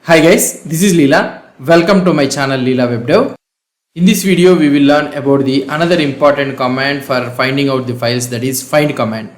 Hi guys, this is Leela. Welcome to my channel Leela WebDev. In this video we will learn about the another important command for finding out the files, that is find command.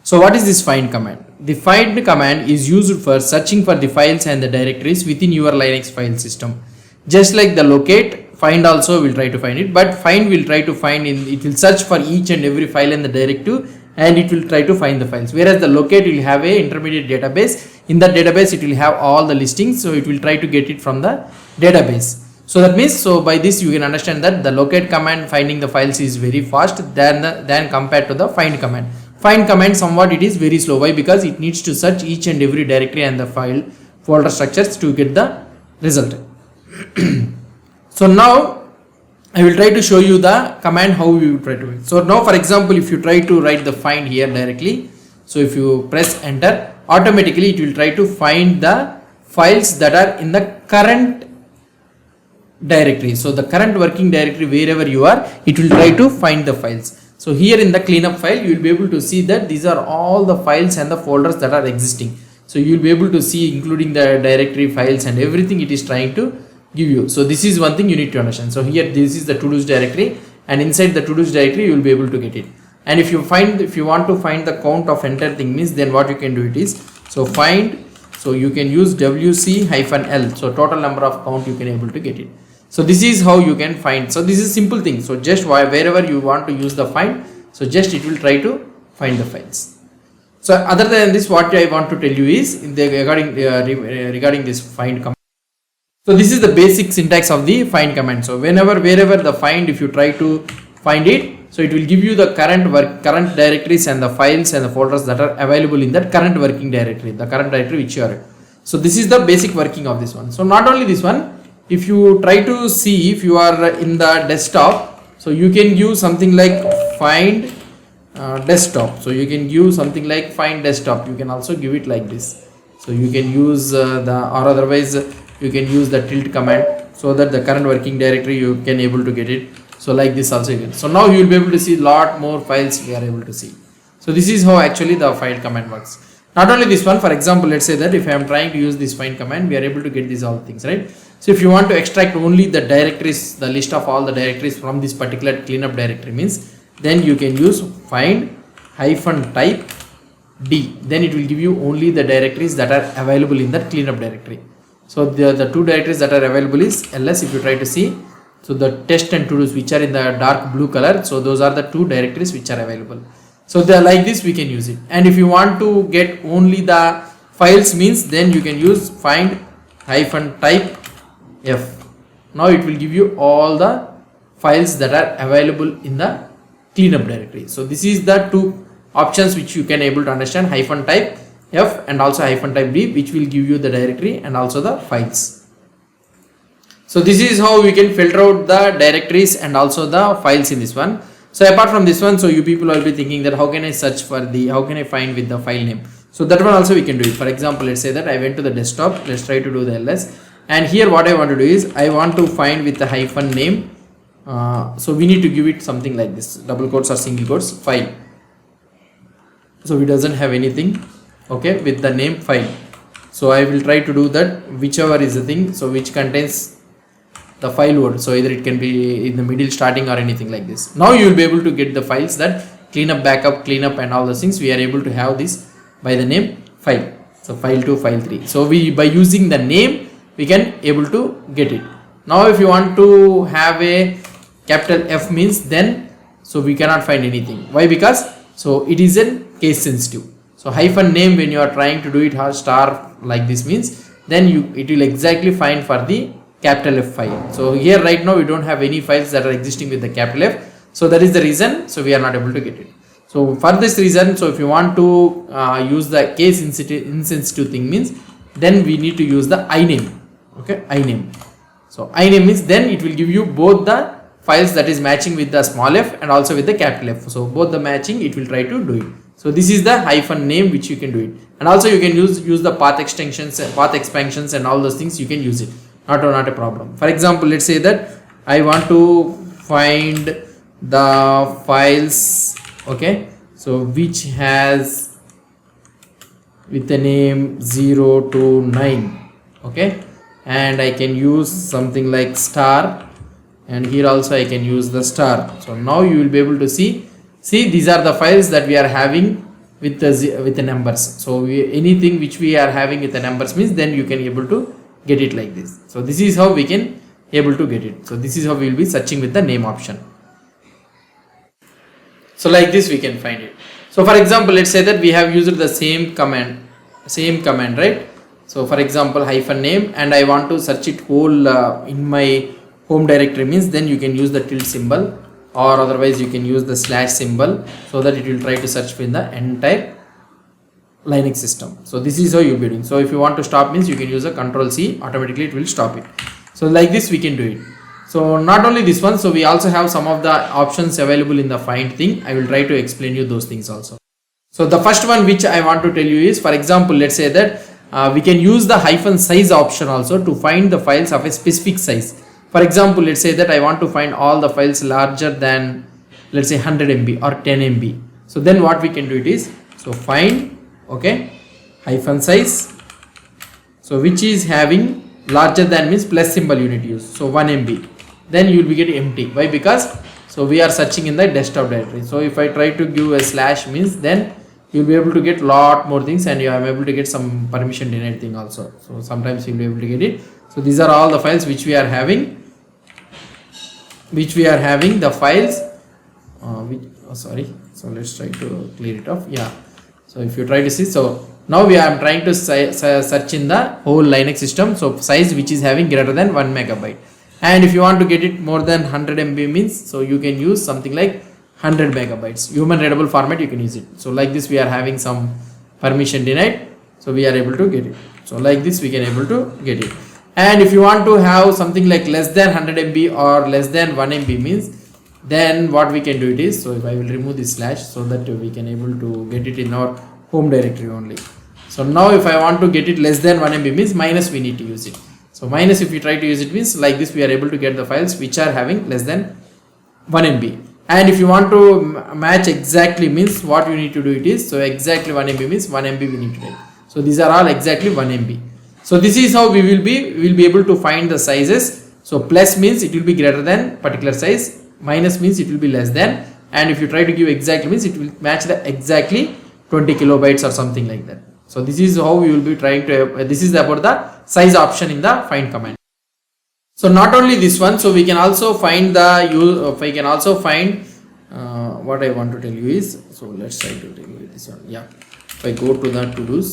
So what is this find command? The find command is used for searching for the files and the directories within your Linux file system. Just like the locate, find also will try to find it, but find will try to find it will search for each and every file in the directory and it will try to find the files, whereas the locate will have a intermediate database. In that database it will have all the listings, so it will try to get it from the database. So that means, so by this you can understand that the locate command finding the files is very fast than compared to the find command. Find command somewhat it is very slow. Why? Because it needs to search each and every directory and the file folder structures to get the result. So now I will try to show you the command how we will try to do it. So now for example, if you try to write the find here directly, so if you press enter, automatically it will try to find the files that are in the current directory. So the current working directory wherever you are, it will try to find the files. So here in the cleanup file you will be able to see that these are all the files and the folders that are existing. So you will be able to see including the directory files and everything it is trying to give you. So this is one thing you need to understand. So here this is the to-dos directory, and inside the to-dos directory you will be able to get it. And if you want to find the count of enter thing means, then what you can do it is, so find, so you can use wc-l, so total number of count you can able to get it. So this is how you can find. So this is simple thing. So just wherever you want to use the find, so just it will try to find the files. So other than this, what I want to tell you is regarding this find command. So this is the basic syntax of the find command. So wherever the find, if you try to find it, so it will give you the current directories and the files and the folders that are available in that current working directory, the current directory which you are. So this is the basic working of this one. So not only this one, if you try to see if you are in the desktop, so you can give something like find desktop. So you can give something like find desktop. You can also give it like this. So you can use or otherwise you can use the tilt command, so that the current working directory you can able to get it. So like this also you can. So now you will be able to see lot more files we are able to see. So this is how actually the find command works. Not only this one, for example, let's say that if I am trying to use this find command, we are able to get these all things, right? So if you want to extract only the directories, the list of all the directories from this particular cleanup directory means, then you can use find -type d, then it will give you only the directories that are available in that cleanup directory. So the two directories that are available is ls, if you try to see, so the test and to-dos which are in the dark blue color, so those are the two directories which are available. So they are like this, we can use it. And if you want to get only the files means, then you can use find -type f. Now it will give you all the files that are available in the cleanup directory. So this is the two options which you can able to understand, -type f and also -type d, which will give you the directory and also the files. So this is how we can filter out the directories and also the files in this one. So apart from this one, so you people will be thinking that how can I search for how can I find with the file name? So that one also we can do it. For example, let's say that I went to the desktop, let's try to do the ls, and here what I want to do is I want to find with the hyphen name. So we need to give it something like this, double quotes or single quotes, file. So it doesn't have anything, okay, with the name file. So I will try to do that, whichever is the thing, so which contains the file word. So either it can be in the middle, starting, or anything like this. Now you will be able to get the files that cleanup, backup, cleanup and all those things. We are able to have this by the name file. So file 2, file 3. So we, by using the name, we can able to get it. Now if you want to have a capital F means, then so we cannot find anything. Why? Because so it is a case sensitive. So hyphen name, when you are trying to do it star like this means, then it will exactly find for the capital F file. So here right now we don't have any files that are existing with the capital F. So that is the reason, so we are not able to get it. So for this reason, so if you want to use the case insensitive thing means, then we need to use the iname. Okay, iname. So iname means then it will give you both the files that is matching with the small f and also with the capital F. So both the matching it will try to do it. So this is the hyphen name which you can do it. And also you can use the path extensions, path expansions and all those things you can use it. Not a problem. For example, let's say that I want to find the files, okay, so which has with the name 0 to 9, okay, and I can use something like star, and here also I can use the star. So now you will be able to see these are the files that we are having with the numbers. So anything which we are having with the numbers means then you can able to get it like this. So this is how we can able to get it. So this is how we will be searching with the name option. So like this we can find it. So for example, let's say that we have used the same command, right? So for example, -name, and I want to search it whole in my home directory means then you can use the tilde symbol, or otherwise you can use the slash symbol, so that it will try to search in the entire Linux system. So this is how you'll be doing. So if you want to stop means you can use a Ctrl+C, automatically it will stop it. So like this we can do it. So not only this one, so we also have some of the options available in the find thing. I will try to explain you those things also. So the first one which I want to tell you is, for example, let's say that we can use the -size option also to find the files of a specific size. For example, let's say that I want to find all the files larger than, let's say 100 MB or 10 MB. So then what we can do it is, so find, okay, -size, so which is having larger than means plus symbol you need to use, so 1 MB, then you will be getting empty. Why? Because so we are searching in the desktop directory. So if I try to give a slash means then you will be able to get lot more things, and you are able to get some permission denied thing also. So sometimes you will be able to get it. So these are all the files which we are having, the files so let's try to clear it off. Yeah, so if you try to see, so now we are trying to search in the whole Linux system, so size which is having greater than 1 MB, and if you want to get it more than 100 MB means, so you can use something like 100 MB human readable format, you can use it. So like this we are having some permission denied, so we are able to get it. So like this we can able to get it. And if you want to have something like less than 100 MB or less than 1 MB means, then what we can do it is, so if I will remove this slash, so that we can able to get it in our home directory only. So now if I want to get it less than 1 MB means minus we need to use it. So minus, if we try to use it means like this we are able to get the files which are having less than 1 MB. And if you want to match exactly means what you need to do it is, so exactly 1 MB means 1 MB we need to take. So these are all exactly 1 MB. So this is how we will be able to find the sizes. So plus means it will be greater than particular size, minus means it will be less than, and if you try to give exactly means it will match the exactly 20 kilobytes or something like that. So this is how we will be trying to, this is about the size option in the find command. So not only this one, so we can also find what I want to tell you is, so let's try to tell you this one. Yeah, if I go to the to-dos,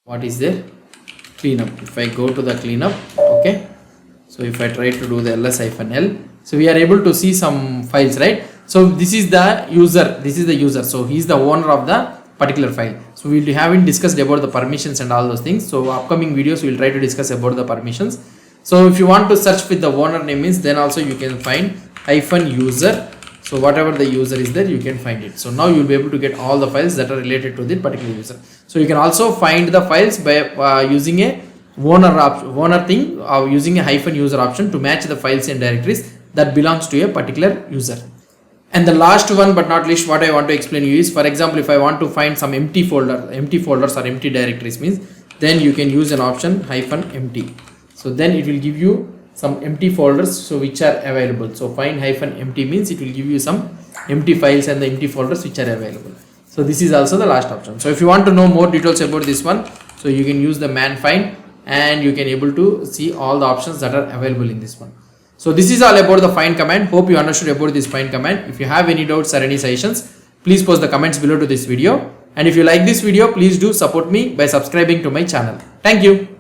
what is there? Cleanup. If I go to the cleanup, okay, so if I try to do the ls-l, so we are able to see some files, right? So this is the user, so he is the owner of the particular file. So we haven't discussed about the permissions and all those things, so upcoming videos we will try to discuss about the permissions. So if you want to search with the owner name is, then also you can find -user, so whatever the user is there you can find it. So now you will be able to get all the files that are related to the particular user. So you can also find the files by using a owner thing, or using a -user option to match the files and directories that belongs to a particular user. And the last one but not least, what I want to explain you is, for example, if I want to find some empty folders or empty directories means, then you can use an option -empty. So then it will give you some empty folders, so which are available. So find -empty means it will give you some empty files and the empty folders which are available. So this is also the last option. So if you want to know more details about this one, so you can use the man find, and you can able to see all the options that are available in this one. So this is all about the find command. Hope you understood about this find command. If you have any doubts or any suggestions, please post the comments below to this video. And if you like this video, please do support me by subscribing to my channel. Thank you.